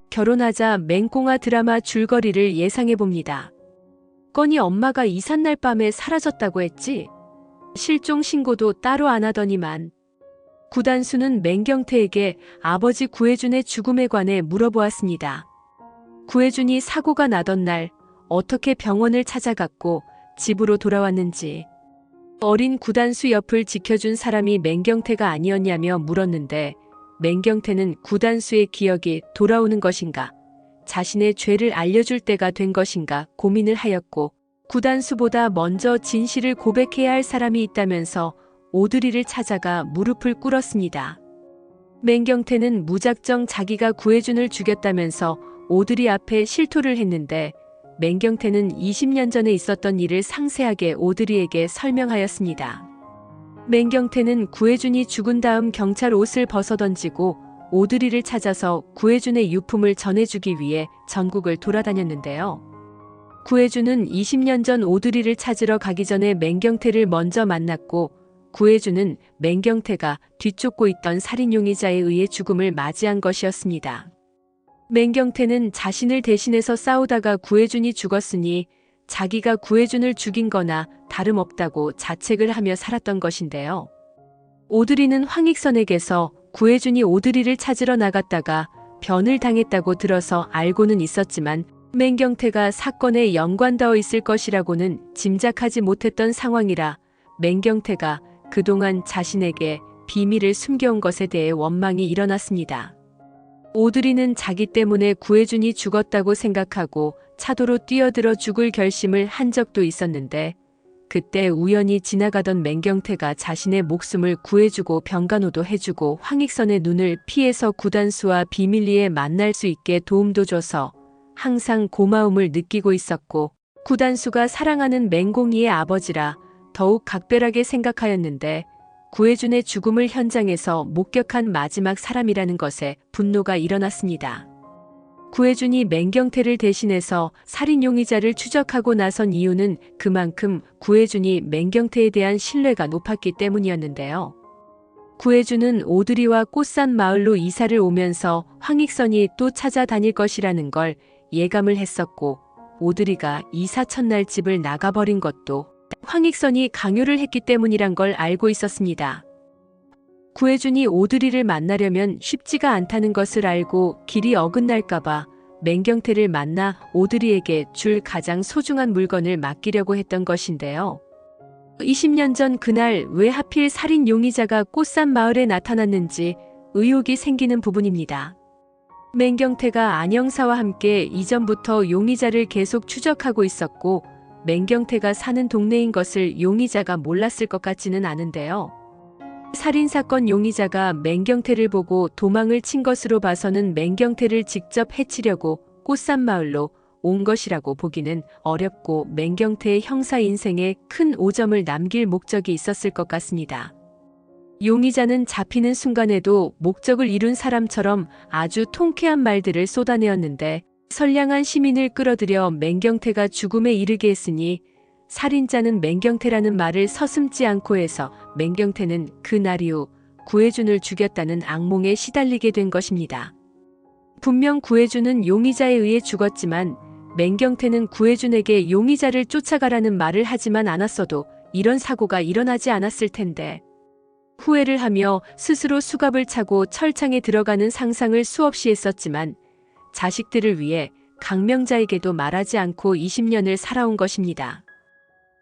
결혼하자 맹꽁아 드라마 줄거리를 예상해봅니다. 건이 엄마가 이삿날 밤에 사라졌다고 했지? 실종 신고도 따로 안 하더니만. 구단수는 맹경태에게 아버지 구혜준의 죽음에 관해 물어보았습니다. 구혜준이 사고가 나던 날 어떻게 병원을 찾아갔고 집으로 돌아왔는지, 어린 구단수 옆을 지켜준 사람이 맹경태가 아니었냐며 물었는데, 맹경태는 구단수의 기억이 돌아오는 것인가, 자신의 죄를 알려줄 때가 된 것인가 고민을 하였고, 구단수보다 먼저 진실을 고백해야 할 사람이 있다면서 오드리를 찾아가 무릎을 꿇었습니다. 맹경태는 무작정 자기가 구혜준을 죽였다면서 오드리 앞에 실토를 했는데, 맹경태는 20년 전에 있었던 일을 상세하게 오드리에게 설명하였습니다. 맹경태는 구혜준이 죽은 다음 경찰 옷을 벗어던지고 오드리를 찾아서 구혜준의 유품을 전해주기 위해 전국을 돌아다녔는데요. 구혜준은 20년 전 오드리를 찾으러 가기 전에 맹경태를 먼저 만났고, 구혜준은 맹경태가 뒤쫓고 있던 살인용의자에 의해 죽음을 맞이한 것이었습니다. 맹경태는 자신을 대신해서 싸우다가 구혜준이 죽었으니 자기가 구혜준을 죽인 거나 다름없다고 자책을 하며 살았던 것인데요. 오드리는 황익선에게서 구혜준이 오드리를 찾으러 나갔다가 변을 당했다고 들어서 알고는 있었지만, 맹경태가 사건에 연관되어 있을 것이라고는 짐작하지 못했던 상황이라 맹경태가 그동안 자신에게 비밀을 숨겨온 것에 대해 원망이 일어났습니다. 오드리는 자기 때문에 구혜준이 죽었다고 생각하고 차도로 뛰어들어 죽을 결심을 한 적도 있었는데, 그때 우연히 지나가던 맹경태가 자신의 목숨을 구해주고 병간호도 해주고 황익선의 눈을 피해서 구단수와 비밀리에 만날 수 있게 도움도 줘서 항상 고마움을 느끼고 있었고, 구단수가 사랑하는 맹공이의 아버지라 더욱 각별하게 생각하였는데, 구혜준의 죽음을 현장에서 목격한 마지막 사람이라는 것에 분노가 일어났습니다. 구혜준이 맹경태를 대신해서 살인용의자를 추적하고 나선 이유는 그만큼 구혜준이 맹경태에 대한 신뢰가 높았기 때문이었는데요. 구혜준은 오드리와 꽃산 마을로 이사를 오면서 황익선이 또 찾아다닐 것이라는 걸 예감을 했었고, 오드리가 이사 첫날 집을 나가버린 것도 황익선이 강요를 했기 때문이란 걸 알고 있었습니다. 구혜준이 오드리를 만나려면 쉽지가 않다는 것을 알고 길이 어긋날까봐 맹경태를 만나 오드리에게 줄 가장 소중한 물건을 맡기려고 했던 것인데요. 20년 전 그날 왜 하필 살인 용의자가 꽃산 마을에 나타났는지 의혹이 생기는 부분입니다. 맹경태가 안영사와 함께 이전부터 용의자를 계속 추적하고 있었고, 맹경태가 사는 동네인 것을 용의자가 몰랐을 것 같지는 않은데요. 살인사건 용의자가 맹경태를 보고 도망을 친 것으로 봐서는 맹경태를 직접 해치려고 꽃산마을로 온 것이라고 보기는 어렵고, 맹경태의 형사 인생에 큰 오점을 남길 목적이 있었을 것 같습니다. 용의자는 잡히는 순간에도 목적을 이룬 사람처럼 아주 통쾌한 말들을 쏟아내었는데, 선량한 시민을 끌어들여 맹경태가 죽음에 이르게 했으니 살인자는 맹경태라는 말을 서슴지 않고 해서 맹경태는 그날 이후 구혜준을 죽였다는 악몽에 시달리게 된 것입니다. 분명 구혜준은 용의자에 의해 죽었지만 맹경태는 구혜준에게 용의자를 쫓아가라는 말을 하지만 않았어도 이런 사고가 일어나지 않았을 텐데, 후회를 하며 스스로 수갑을 차고 철창에 들어가는 상상을 수없이 했었지만 자식들을 위해 강명자에게도 말하지 않고 20년을 살아온 것입니다.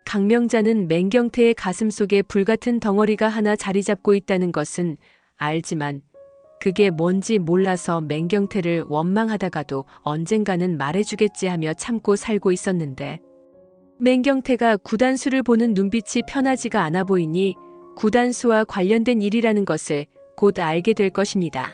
강명자는 맹경태의 가슴속에 불같은 덩어리가 하나 자리 잡고 있다는 것은 알지만 그게 뭔지 몰라서 맹경태를 원망하다가도 언젠가는 말해주겠지 하며 참고 살고 있었는데, 맹경태가 구단수를 보는 눈빛이 편하지가 않아 보이니 구단수와 관련된 일이라는 것을 곧 알게 될 것입니다.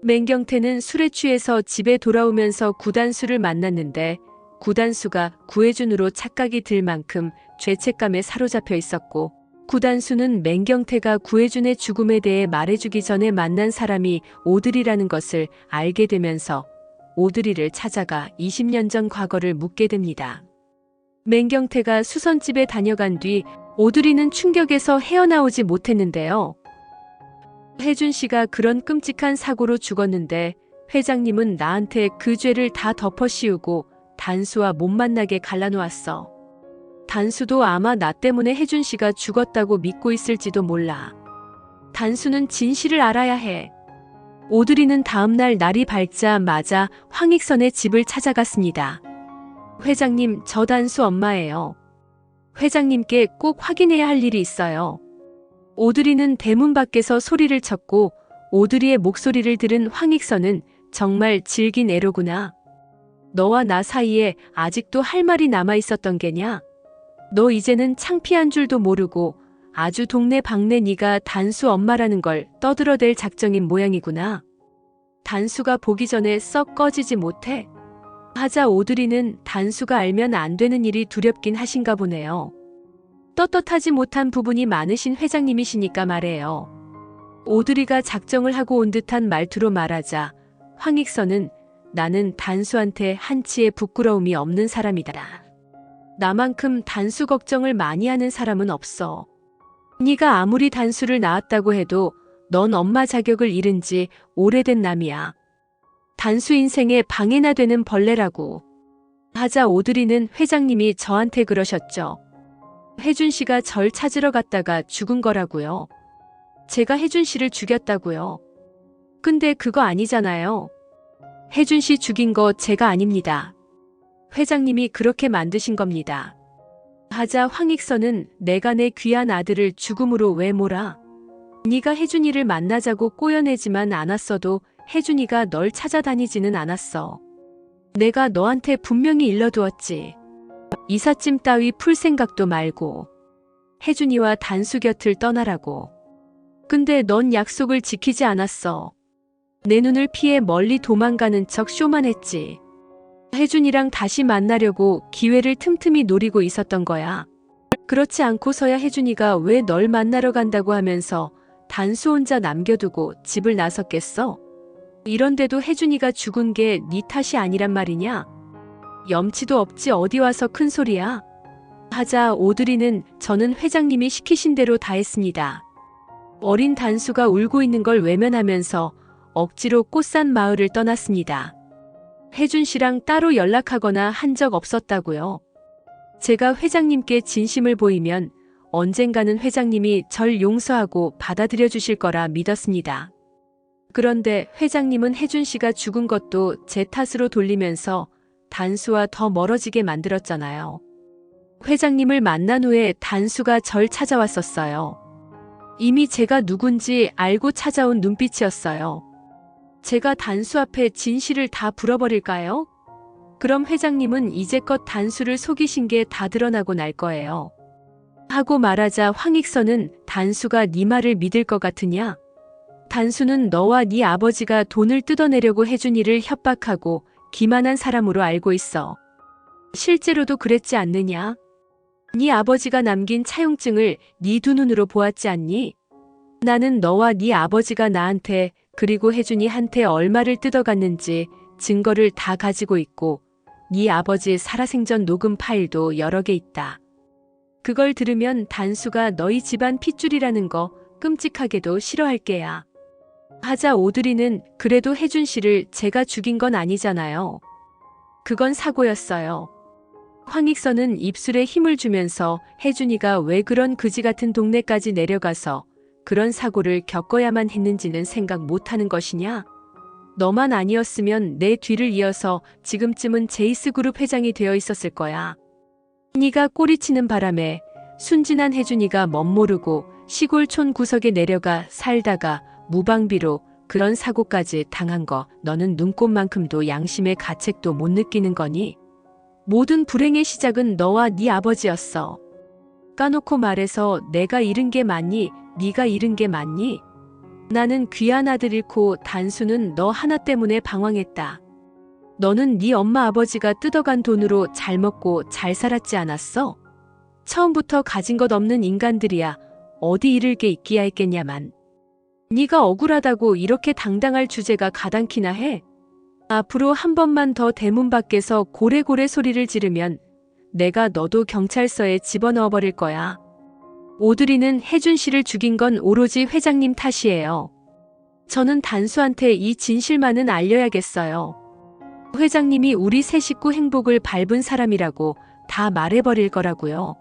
맹경태는 술에 취해서 집에 돌아오면서 구단수를 만났는데, 구단수가 구혜준으로 착각이 들 만큼 죄책감에 사로잡혀 있었고, 구단수는 맹경태가 구혜준의 죽음에 대해 말해주기 전에 만난 사람이 오드리라는 것을 알게 되면서 오드리를 찾아가 20년 전 과거를 묻게 됩니다. 맹경태가 수선집에 다녀간 뒤 오드리는 충격에서 헤어나오지 못했는데요. 혜준 씨가 그런 끔찍한 사고로 죽었는데 회장님은 나한테 그 죄를 다 덮어씌우고 단수와 못 만나게 갈라놓았어. 단수도 아마 나 때문에 혜준 씨가 죽었다고 믿고 있을지도 몰라. 단수는 진실을 알아야 해. 오드리는 다음날 날이 밝자마자 황익선의 집을 찾아갔습니다. 회장님, 저 단수 엄마예요. 회장님께 꼭 확인해야 할 일이 있어요. 오드리는 대문 밖에서 소리를 쳤고 오드리의 목소리를 들은 황익선은 정말 질긴 애로구나. 너와 나 사이에 아직도 할 말이 남아 있었던 게냐? 너 이제는 창피한 줄도 모르고 아주 동네방네 네가 단수 엄마라는 걸 떠들어댈 작정인 모양이구나. 단수가 보기 전에 썩 꺼지지 못해? 하자 오드리는 단수가 알면 안 되는 일이 두렵긴 하신가 보네요. 떳떳하지 못한 부분이 많으신 회장님이시니까 말해요. 오드리가 작정을 하고 온 듯한 말투로 말하자 황익선은 나는 단수한테 한치의 부끄러움이 없는 사람이다. 나만큼 단수 걱정을 많이 하는 사람은 없어. 네가 아무리 단수를 낳았다고 해도 넌 엄마 자격을 잃은 지 오래된 남이야. 단수 인생에 방해나 되는 벌레라고. 하자 오드리는 회장님이 저한테 그러셨죠. 혜준 씨가 절 찾으러 갔다가 죽은 거라고요. 제가 혜준 씨를 죽였다고요. 근데 그거 아니잖아요. 혜준 씨 죽인 거 제가 아닙니다. 회장님이 그렇게 만드신 겁니다. 하자 황익선은 내가 내 귀한 아들을 죽음으로 왜 몰아? 네가 혜준이를 만나자고 꼬여내지만 않았어도 혜준이가 널 찾아다니지는 않았어. 내가 너한테 분명히 일러두었지. 이삿짐 따위 풀 생각도 말고 혜준이와 단수 곁을 떠나라고. 근데 넌 약속을 지키지 않았어. 내 눈을 피해 멀리 도망가는 척 쇼만 했지. 혜준이랑 다시 만나려고 기회를 틈틈이 노리고 있었던 거야. 그렇지 않고서야 혜준이가 왜 널 만나러 간다고 하면서 단수 혼자 남겨두고 집을 나섰겠어? 이런데도 혜준이가 죽은 게 네 탓이 아니란 말이냐? 염치도 없지 어디 와서 큰 소리야? 하자 오드리는 저는 회장님이 시키신 대로 다 했습니다. 어린 단수가 울고 있는 걸 외면하면서 억지로 꽃산 마을을 떠났습니다. 혜준 씨랑 따로 연락하거나 한 적 없었다고요. 제가 회장님께 진심을 보이면 언젠가는 회장님이 절 용서하고 받아들여 주실 거라 믿었습니다. 그런데 회장님은 혜준 씨가 죽은 것도 제 탓으로 돌리면서 단수와 더 멀어지게 만들었잖아요. 회장님을 만난 후에 단수가 절 찾아왔었어요. 이미 제가 누군지 알고 찾아온 눈빛이었어요. 제가 단수 앞에 진실을 다 불어버릴까요? 그럼 회장님은 이제껏 단수를 속이신 게 다 드러나고 날 거예요. 하고 말하자 황익선은 단수가 네 말을 믿을 것 같으냐? 단수는 너와 네 아버지가 돈을 뜯어내려고 혜준이를 협박하고 기만한 사람으로 알고 있어. 실제로도 그랬지 않느냐? 네 아버지가 남긴 차용증을 네 두 눈으로 보았지 않니? 나는 너와 네 아버지가 나한테 그리고 혜준이한테 얼마를 뜯어갔는지 증거를 다 가지고 있고 네 아버지 살아생전 녹음 파일도 여러 개 있다. 그걸 들으면 단수가 너희 집안 핏줄이라는 거 끔찍하게도 싫어할 게야. 하자 오드리는 그래도 혜준 씨를 제가 죽인 건 아니잖아요. 그건 사고였어요. 황익선은 입술에 힘을 주면서 혜준이가 왜 그런 그지 같은 동네까지 내려가서 그런 사고를 겪어야만 했는지는 생각 못하는 것이냐? 너만 아니었으면 내 뒤를 이어서 지금쯤은 제이스그룹 회장이 되어 있었을 거야. 네가 꼬리치는 바람에 순진한 혜준이가 멋모르고 시골촌 구석에 내려가 살다가 무방비로 그런 사고까지 당한 거 너는 눈꼽만큼도 양심의 가책도 못 느끼는 거니? 모든 불행의 시작은 너와 네 아버지였어. 까놓고 말해서 내가 잃은 게 맞니? 네가 잃은 게 맞니? 나는 귀한 아들 잃고 단수는 너 하나 때문에 방황했다. 너는 네 엄마 아버지가 뜯어간 돈으로 잘 먹고 잘 살았지 않았어? 처음부터 가진 것 없는 인간들이야 어디 잃을 게 있기야 했겠냐만. 네가 억울하다고 이렇게 당당할 주제가 가당키나 해? 앞으로 한 번만 더 대문 밖에서 고래고래 소리를 지르면 내가 너도 경찰서에 집어넣어 버릴 거야. 오드리는 혜준 씨를 죽인 건 오로지 회장님 탓이에요. 저는 단수한테 이 진실만은 알려야겠어요. 회장님이 우리 세 식구 행복을 밟은 사람이라고 다 말해버릴 거라고요.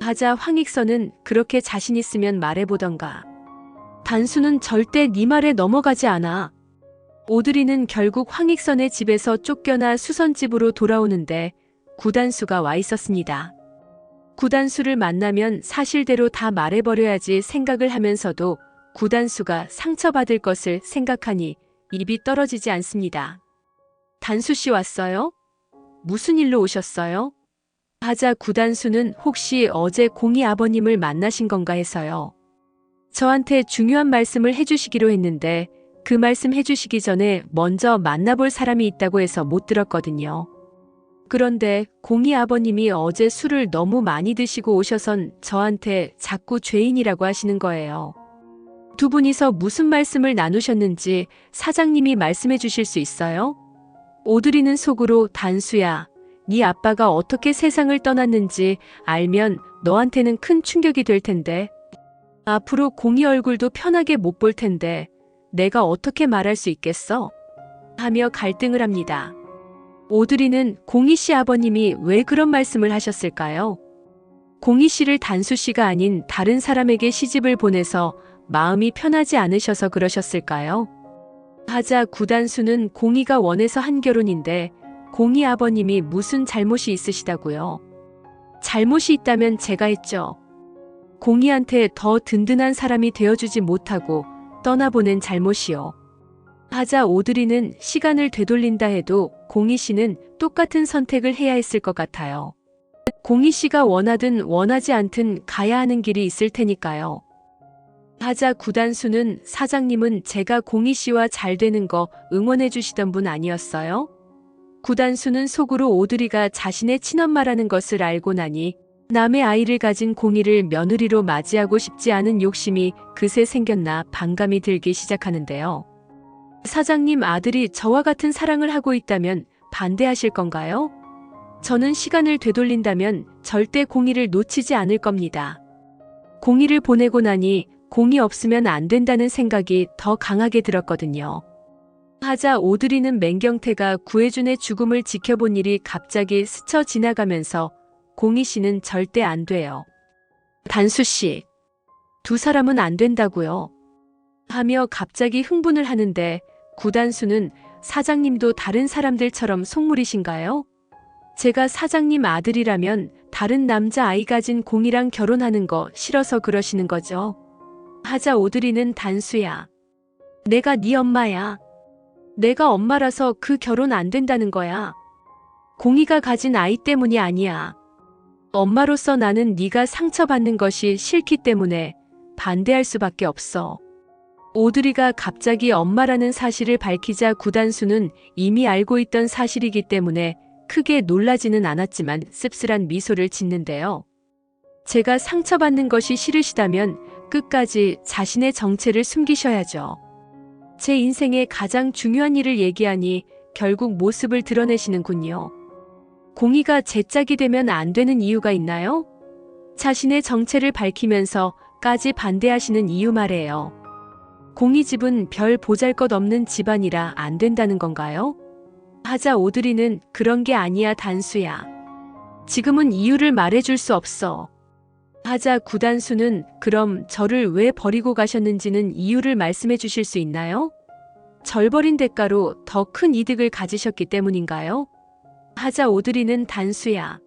하자 황익선은 그렇게 자신 있으면 말해보던가. 단수는 절대 네 말에 넘어가지 않아. 오드리는 결국 황익선의 집에서 쫓겨나 수선집으로 돌아오는데 구단수가 와 있었습니다. 구단수를 만나면 사실대로 다 말해버려야지 생각을 하면서도 구단수가 상처받을 것을 생각하니 입이 떨어지지 않습니다. 단수 씨 왔어요? 무슨 일로 오셨어요? 하자 구단수는 혹시 어제 공희 아버님을 만나신 건가 해서요. 저한테 중요한 말씀을 해주시기로 했는데 그 말씀 해주시기 전에 먼저 만나볼 사람이 있다고 해서 못 들었거든요. 그런데 공희 아버님이 어제 술을 너무 많이 드시고 오셔선 저한테 자꾸 죄인이라고 하시는 거예요. 두 분이서 무슨 말씀을 나누셨는지 사장님이 말씀해 주실 수 있어요? 오드리는 속으로 단수야, 네 아빠가 어떻게 세상을 떠났는지 알면 너한테는 큰 충격이 될 텐데. 앞으로 공희 얼굴도 편하게 못 볼 텐데 내가 어떻게 말할 수 있겠어? 하며 갈등을 합니다. 오드리는 공희 씨 아버님이 왜 그런 말씀을 하셨을까요? 공희 씨를 단수 씨가 아닌 다른 사람에게 시집을 보내서 마음이 편하지 않으셔서 그러셨을까요? 하자 구단수는 공희가 원해서 한 결혼인데 공희 아버님이 무슨 잘못이 있으시다고요? 잘못이 있다면 제가 했죠. 공희한테 더 든든한 사람이 되어주지 못하고 떠나보낸 잘못이요. 하자 오드리는 시간을 되돌린다 해도 공희 씨는 똑같은 선택을 해야 했을 것 같아요. 공희 씨가 원하든 원하지 않든 가야 하는 길이 있을 테니까요. 하자 구단수는 사장님은 제가 공희 씨와 잘 되는 거 응원해 주시던 분 아니었어요? 구단수는 속으로 오드리가 자신의 친엄마라는 것을 알고 나니 남의 아이를 가진 공희를 며느리로 맞이하고 싶지 않은 욕심이 그새 생겼나 반감이 들기 시작하는데요. 사장님 아들이 저와 같은 사랑을 하고 있다면 반대하실 건가요? 저는 시간을 되돌린다면 절대 공희를 놓치지 않을 겁니다. 공희를 보내고 나니 공희 없으면 안 된다는 생각이 더 강하게 들었거든요. 하자 오드리는 맹경태가 구혜준의 죽음을 지켜본 일이 갑자기 스쳐 지나가면서 공희 씨는 절대 안 돼요. 단수 씨, 두 사람은 안 된다고요. 하며 갑자기 흥분을 하는데 구단수는 사장님도 다른 사람들처럼 속물이신가요? 제가 사장님 아들이라면 다른 남자 아이 가진 공희랑 결혼하는 거 싫어서 그러시는 거죠. 하자 오드리는 단수야. 내가 네 엄마야. 내가 엄마라서 그 결혼 안 된다는 거야. 공희가 가진 아이 때문이 아니야. 엄마로서 나는 네가 상처받는 것이 싫기 때문에 반대할 수밖에 없어. 오드리가 갑자기 엄마라는 사실을 밝히자 구단수는 이미 알고 있던 사실이기 때문에 크게 놀라지는 않았지만 씁쓸한 미소를 짓는데요. 제가 상처받는 것이 싫으시다면 끝까지 자신의 정체를 숨기셔야죠. 제 인생의 가장 중요한 일을 얘기하니 결국 모습을 드러내시는군요. 공희가 제 짝이 되면 안 되는 이유가 있나요? 자신의 정체를 밝히면서까지 반대하시는 이유 말이에요. 공희 집은 별 보잘것없는 집안이라 안 된다는 건가요? 하자 오드리는 그런 게 아니야 단수야. 지금은 이유를 말해줄 수 없어. 하자 구단수는 그럼 저를 왜 버리고 가셨는지는 이유를 말씀해 주실 수 있나요? 절 버린 대가로 더 큰 이득을 가지셨기 때문인가요? 하자 오드리는 단수야.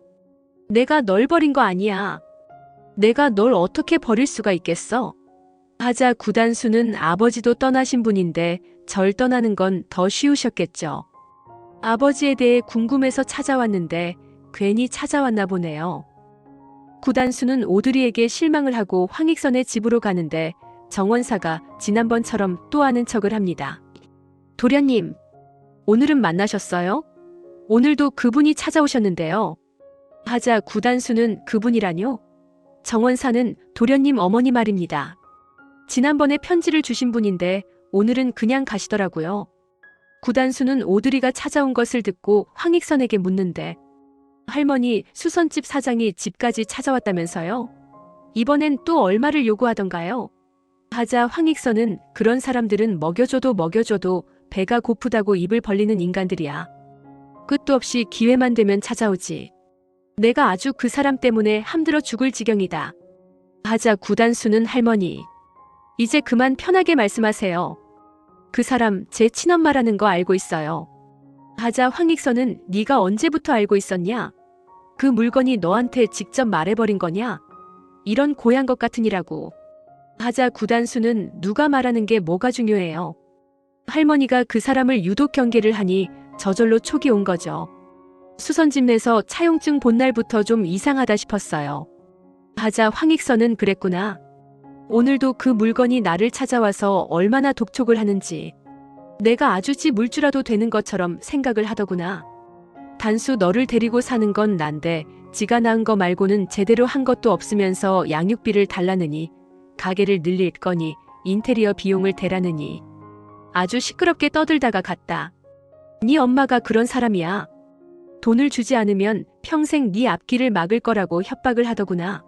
내가 널 버린 거 아니야. 내가 널 어떻게 버릴 수가 있겠어? 하자 구단수는 아버지도 떠나신 분인데 절 떠나는 건 더 쉬우셨겠죠. 아버지에 대해 궁금해서 찾아왔는데 괜히 찾아왔나 보네요. 구단수는 오드리에게 실망을 하고 황익선의 집으로 가는데 정원사가 지난번처럼 또 아는 척을 합니다. 도련님, 오늘은 만나셨어요? 오늘도 그분이 찾아오셨는데요. 하자 구단수는 그분이라뇨? 정원사는 도련님 어머니 말입니다. 지난번에 편지를 주신 분인데 오늘은 그냥 가시더라고요. 구단수는 오드리가 찾아온 것을 듣고 황익선에게 묻는데 할머니 수선집 사장이 집까지 찾아왔다면서요? 이번엔 또 얼마를 요구하던가요? 하자 황익선은 그런 사람들은 먹여줘도 배가 고프다고 입을 벌리는 인간들이야. 끝도 없이 기회만 되면 찾아오지. 내가 아주 그 사람 때문에 함들어 죽을 지경이다. 하자 구단수는 할머니. 이제 그만 편하게 말씀하세요. 그 사람 제 친엄마라는 거 알고 있어요. 하자 황익선은 네가 언제부터 알고 있었냐? 그 물건이 너한테 직접 말해버린 거냐? 이런 고얀 것 같으니라고. 하자 구단수는 누가 말하는 게 뭐가 중요해요. 할머니가 그 사람을 유독 경계를 하니 저절로 촉이 온 거죠. 수선집 내서 차용증 본 날부터 좀 이상하다 싶었어요. 하자 황익선은 그랬구나. 오늘도 그 물건이 나를 찾아와서 얼마나 독촉을 하는지 내가 아주지 물주라도 되는 것처럼 생각을 하더구나. 단수 너를 데리고 사는 건 난데 지가 낳은 거 말고는 제대로 한 것도 없으면서 양육비를 달라느니 가게를 늘릴 거니 인테리어 비용을 대라느니 아주 시끄럽게 떠들다가 갔다. 네 엄마가 그런 사람이야. 돈을 주지 않으면 평생 네 앞길을 막을 거라고 협박을 하더구나.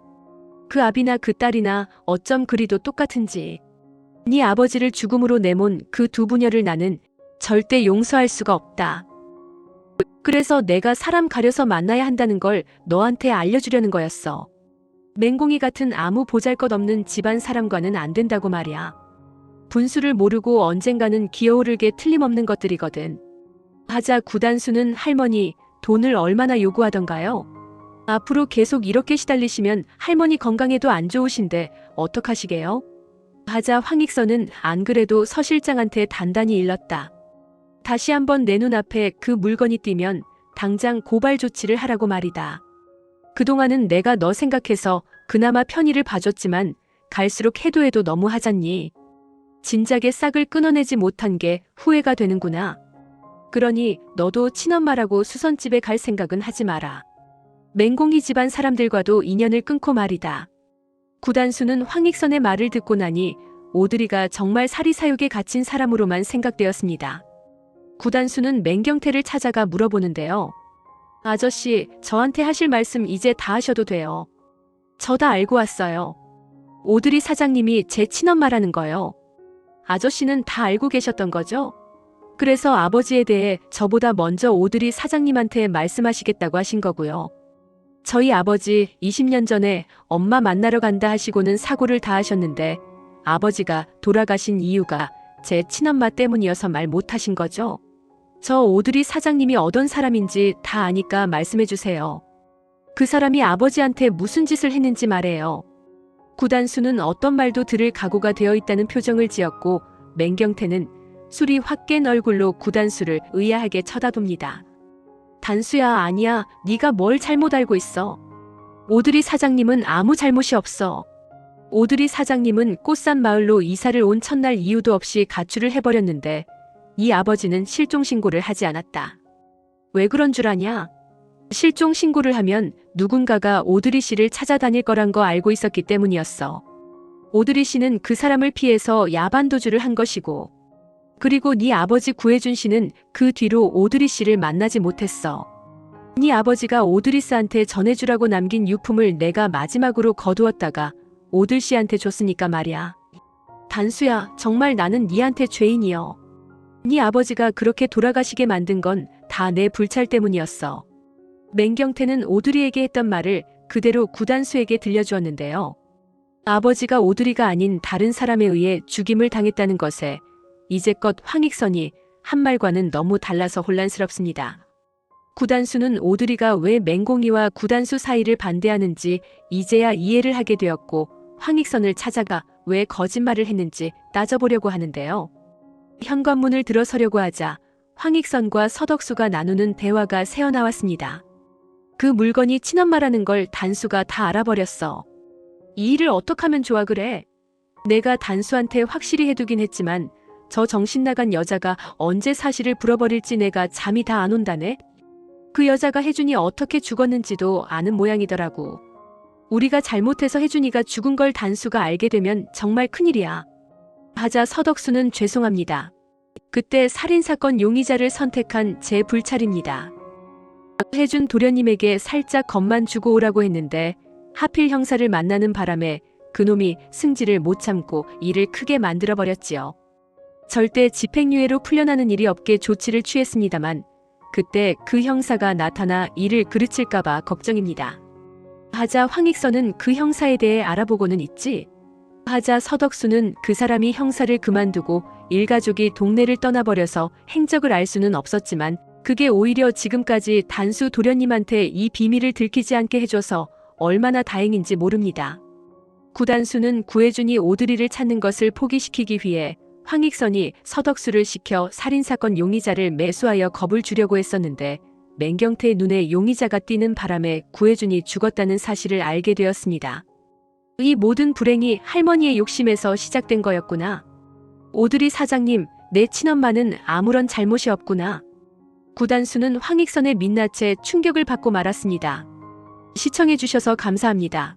그 아비나 그 딸이나 어쩜 그리도 똑같은지. 네 아버지를 죽음으로 내몬 그 두 부녀를 나는 절대 용서할 수가 없다. 그래서 내가 사람 가려서 만나야 한다는 걸 너한테 알려주려는 거였어. 맹공이 같은 아무 보잘것없는 집안 사람과는 안 된다고 말이야. 분수를 모르고 언젠가는 기어오르게 틀림없는 것들이거든. 하자 구단수는 할머니 돈을 얼마나 요구하던가요? 앞으로 계속 이렇게 시달리시면 할머니 건강에도 안 좋으신데 어떡하시게요? 하자 황익선은 안 그래도 서 실장한테 단단히 일렀다. 다시 한번 내 눈앞에 그 물건이 띄면 당장 고발 조치를 하라고 말이다. 그동안은 내가 너 생각해서 그나마 편의를 봐줬지만 갈수록 해도 너무 하잖니. 진작에 싹을 끊어내지 못한 게 후회가 되는구나. 그러니 너도 친엄마라고 수선집에 갈 생각은 하지 마라. 맹공이 집안 사람들과도 인연을 끊고 말이다. 구단수는 황익선의 말을 듣고 나니 오드리가 정말 사리사욕에 갇힌 사람으로만 생각되었습니다. 구단수는 맹경태를 찾아가 물어보는데요. 아저씨, 저한테 하실 말씀 이제 다 하셔도 돼요. 저 다 알고 왔어요. 오드리 사장님이 제 친엄마라는 거요. 아저씨는 다 알고 계셨던 거죠? 그래서 아버지에 대해 저보다 먼저 오드리 사장님한테 말씀하시겠다고 하신 거고요. 저희 아버지 20년 전에 엄마 만나러 간다 하시고는 사고를 다 하셨는데 아버지가 돌아가신 이유가 제 친엄마 때문이어서 말 못하신 거죠? 저 오드리 사장님이 어떤 사람인지 다 아니까 말씀해 주세요. 그 사람이 아버지한테 무슨 짓을 했는지 말해요. 구단수는 어떤 말도 들을 각오가 되어 있다는 표정을 지었고 맹경태는 술이 확 깬 얼굴로 구단수를 의아하게 쳐다봅니다. 단수야, 아니야. 네가 뭘 잘못 알고 있어. 오드리 사장님은 아무 잘못이 없어. 오드리 사장님은 꽃산 마을로 이사를 온 첫날 이유도 없이 가출을 해버렸는데 이 아버지는 실종신고를 하지 않았다. 왜 그런 줄 아냐? 실종신고를 하면 누군가가 오드리 씨를 찾아다닐 거란 거 알고 있었기 때문이었어. 오드리 씨는 그 사람을 피해서 야반도주를 한 것이고 그리고 네 아버지 구혜준 씨는 그 뒤로 오드리 씨를 만나지 못했어. 네 아버지가 오드리 씨한테 전해주라고 남긴 유품을 내가 마지막으로 거두었다가 오들 씨한테 줬으니까 말이야. 단수야, 정말 나는 네한테 죄인이여. 네 아버지가 그렇게 돌아가시게 만든 건 다 내 불찰 때문이었어. 맹경태는 오드리에게 했던 말을 그대로 구단수에게 들려주었는데요. 아버지가 오드리가 아닌 다른 사람에 의해 죽임을 당했다는 것에 이제껏 황익선이 한 말과는 너무 달라서 혼란스럽습니다. 구단수는 오드리가 왜 맹공이와 구단수 사이를 반대하는지 이제야 이해를 하게 되었고 황익선을 찾아가 왜 거짓말을 했는지 따져보려고 하는데요. 현관문을 들어서려고 하자 황익선과 서덕수가 나누는 대화가 새어나왔습니다. 그 물건이 친엄마라는 걸 단수가 다 알아버렸어. 이 일을 어떡하면 좋아 그래? 내가 단수한테 확실히 해두긴 했지만 저 정신나간 여자가 언제 사실을 불어버릴지 내가 잠이 다 안 온다네? 그 여자가 혜준이 어떻게 죽었는지도 아는 모양이더라고. 우리가 잘못해서 혜준이가 죽은 걸 단수가 알게 되면 정말 큰일이야. 하자 서덕수는 죄송합니다. 그때 살인사건 용의자를 선택한 제 불찰입니다. 혜준 도련님에게 살짝 겁만 주고 오라고 했는데 하필 형사를 만나는 바람에 그놈이 승질을 못 참고 일을 크게 만들어버렸지요. 절대 집행유예로 풀려나는 일이 없게 조치를 취했습니다만 그때 그 형사가 나타나 일을 그르칠까봐 걱정입니다. 하자 황익선은 그 형사에 대해 알아보고는 있지. 하자 서덕수는 그 사람이 형사를 그만두고 일가족이 동네를 떠나버려서 행적을 알 수는 없었지만 그게 오히려 지금까지 단수 도련님한테 이 비밀을 들키지 않게 해줘서 얼마나 다행인지 모릅니다. 구단수는 구혜준이 오드리를 찾는 것을 포기시키기 위해 황익선이 서덕수를 시켜 살인사건 용의자를 매수하여 겁을 주려고 했었는데 맹경태의 눈에 용의자가 띄는 바람에 구혜준이 죽었다는 사실을 알게 되었습니다. 이 모든 불행이 할머니의 욕심에서 시작된 거였구나. 오드리 사장님, 내 친엄마는 아무런 잘못이 없구나. 구단수는 황익선의 민낯에 충격을 받고 말았습니다. 시청해주셔서 감사합니다.